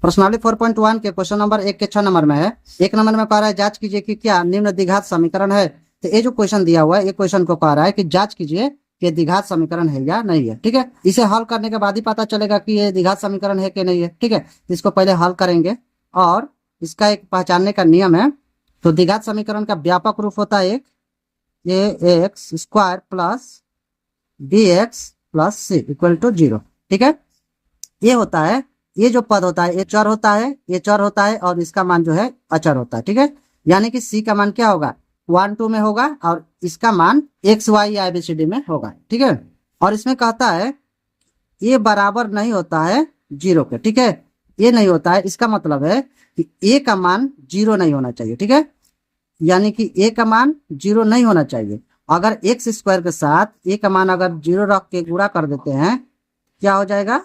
प्रश्नावली 4.1 के question number 1 के 6 नंबर में है। 1 नंबर में कह रहा है जांच कीजिए कि क्या निम्न द्विघात समीकरण है। तो ये जो क्वेश्चन दिया हुआ है, ये क्वेश्चन को कह रहा है कि जांच कीजिए कि द्विघात समीकरण है या नहीं है। ठीक है, इसे हल करने के बाद ही पता चलेगा कि ये द्विघात समीकरण है कि नहीं है। ठीक है, तो इसको पहले हल करेंगे और इसका एक पहचानने का नियम है। तो द्विघात समीकरण का व्यापक रूप होता है एक x square plus b x plus c equal to 0। ठीक है, ये होता है, ये जो पद होता है ये चर होता है, ये चर होता है और इसका मान जो है अचर होता है। ठीक है, यानी कि सी का मान क्या होगा, 1 2 में होगा और इसका मान एक्स वाई या ABCD में होगा। ठीक है, और इसमें कहता है ये बराबर नहीं होता है 0 के। ठीक है, ये नहीं होता है, इसका मतलब है कि ए का मान 0 नहीं होना चाहिए। ठीक है, यानी कि ए का मान 0 नहीं होना चाहिए। अगर एक्स स्क्वायर के साथ ए का मान अगर 0 रख के गुणा कर देते हैं, क्या हो जाएगा,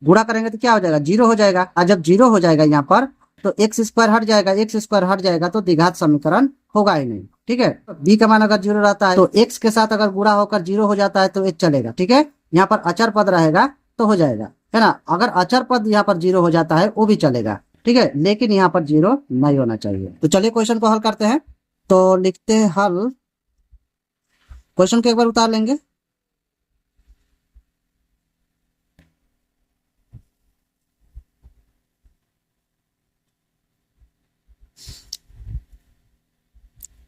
गुणा करेंगे तो क्या हो जाएगा, 0 हो जाएगा। और जब 0 हो जाएगा यहाँ पर तो एक्स स्क्वायर हट जाएगा, एक्स स्क्वायर हट जाएगा तो द्विघात समीकरण होगा ही नहीं। ठीक है, बी का मान अगर 0 रहता है तो एक्स के साथ अगर गुणा होकर 0 हो जाता है तो एक चलेगा। ठीक है, यहाँ पर अचर पद रहेगा तो हो जाएगा, है ना। अगर अचर पद यहाँ पर 0 हो जाता है वो भी चलेगा। ठीक है, लेकिन यहाँ पर 0 नहीं होना चाहिए। तो चलिए क्वेश्चन को हल करते हैं। तो लिखते हैं हल, क्वेश्चन को एक बार उतार लेंगे।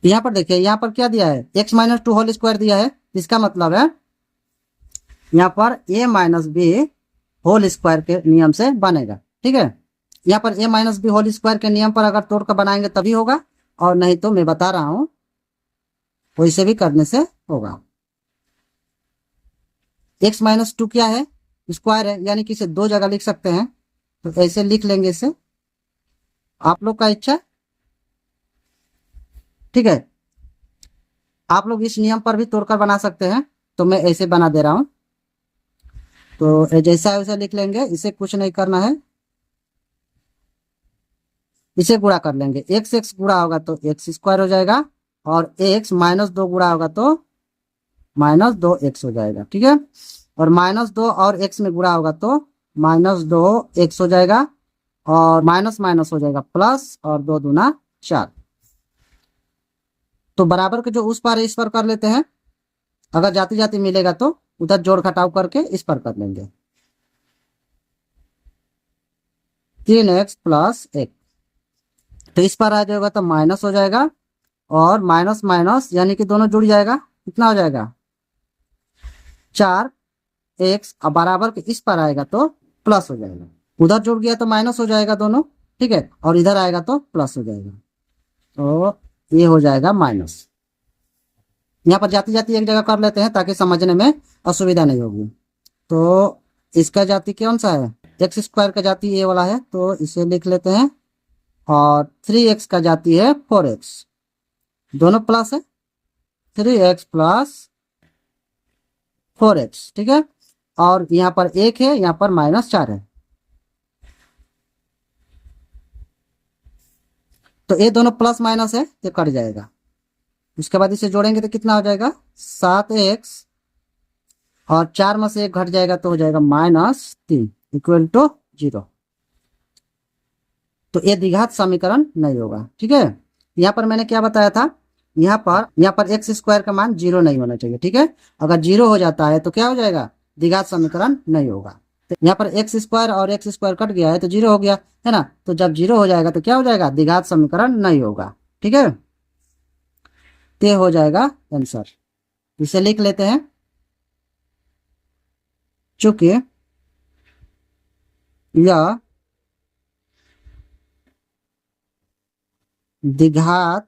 यहाँ पर देखिए, यहाँ पर क्या दिया है, x माइनस 2 होल स्क्वायर दिया है। इसका मतलब है यहाँ पर a minus b whole square के नियम से बनेगा। ठीक है, यहाँ पर a minus b whole square के नियम पर अगर तोड़कर बनाएंगे तभी होगा, और नहीं तो मैं बता रहा हूं वैसे भी करने से होगा। x माइनस 2 क्या है, स्क्वायर है, यानी कि इसे दो जगह लिख सकते हैं। तो ऐसे लिख लेंगे इसे, आप लोग का इच्छा। ठीक है, आप लोग इस नियम पर भी तोड़कर बना सकते हैं, तो मैं ऐसे बना दे रहा हूं। तो जैसा है वैसा लिख लेंगे, इसे कुछ नहीं करना है, इसे गुणा कर लेंगे। एक्स एक्स गुणा होगा तो एक्स स्क्वायर हो जाएगा, और एक्स माइनस 2 गुणा होगा तो -2x हो जाएगा। ठीक है, और -2 और x में गुणा होगा तो -2x हो जाएगा, और माइनस माइनस हो जाएगा प्लस, और 2 दूना 4। तो बराबर के जो उस पार है इस पर कर लेते हैं, अगर जाती जाती मिलेगा तो उधर जोड़ घटाव करके इस पर कर लेंगे। 3x प्लस 1, तो इस पर आ जाएगा तो माइनस हो जाएगा, और माइनस माइनस यानी कि दोनों जुड़ जाएगा, कितना हो जाएगा 4x, अब बराबर के इस पर आएगा तो प्लस हो जाएगा, उधर जुड़ गया तो माइनस हो जाएगा दोनों। ठीक है, और इधर आएगा तो प्लस हो जाएगा, तो ये हो जाएगा माइनस। यहाँ पर जाती जाती एक जगह कर लेते हैं ताकि समझने में असुविधा नहीं होगी। तो इसका जाति कौन सा है, एक्स स्क्वायर का जाति ये वाला है, तो इसे लिख लेते हैं। और 3x का जाति है 4x, दोनों प्लस है, 3x प्लस 4x। ठीक है, और यहाँ पर 1 है, यहाँ पर -4 है, तो ये दोनों प्लस माइनस है, ये कट जाएगा। उसके बाद इसे जोड़ेंगे तो कितना हो जाएगा 7x, और 4 में से 1 घट जाएगा तो हो जाएगा -3 इक्वल टू 0। तो ये द्विघात समीकरण नहीं होगा। ठीक है, यहाँ पर मैंने क्या बताया था, यहाँ पर एक्स स्क्वायर का मान 0 नहीं होना चाहिए। ठीक है, अगर 0 हो जाता है तो क्या हो जाएगा, द्विघात समीकरण नहीं होगा। तो यहाँ पर एक्स स्क्वायर और एक्स स्क्वायर कट गया है तो 0 हो गया, है ना। तो जब 0 हो जाएगा तो क्या हो जाएगा, द्विघात समीकरण नहीं होगा। ठीक है, ते हो जाएगा आंसर। इसे लिख लेते हैं, चूंकि यह द्विघात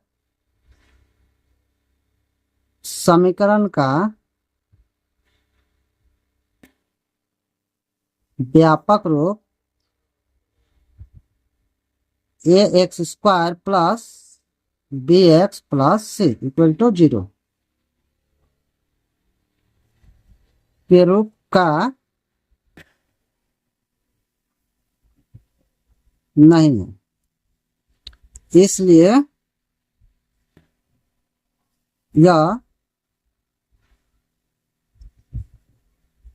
समीकरण का व्यापक रूप ax स्क्वायर प्लस bx प्लस सी इक्वल टू 0 के रूप का नहीं है, इसलिए यह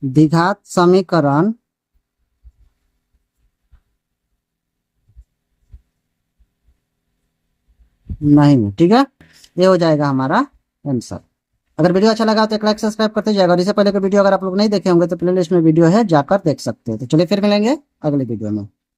द्विघात समीकरण नहीं है। ठीक है, ये हो जाएगा हमारा आंसर। अगर वीडियो अच्छा लगा तो एक लाइक सब्सक्राइब करते जाएगा, और इससे पहले का वीडियो अगर आप लोग नहीं देखे होंगे तो प्लेलिस्ट में वीडियो है, जाकर देख सकते हैं। तो चलिए फिर मिलेंगे अगले वीडियो में।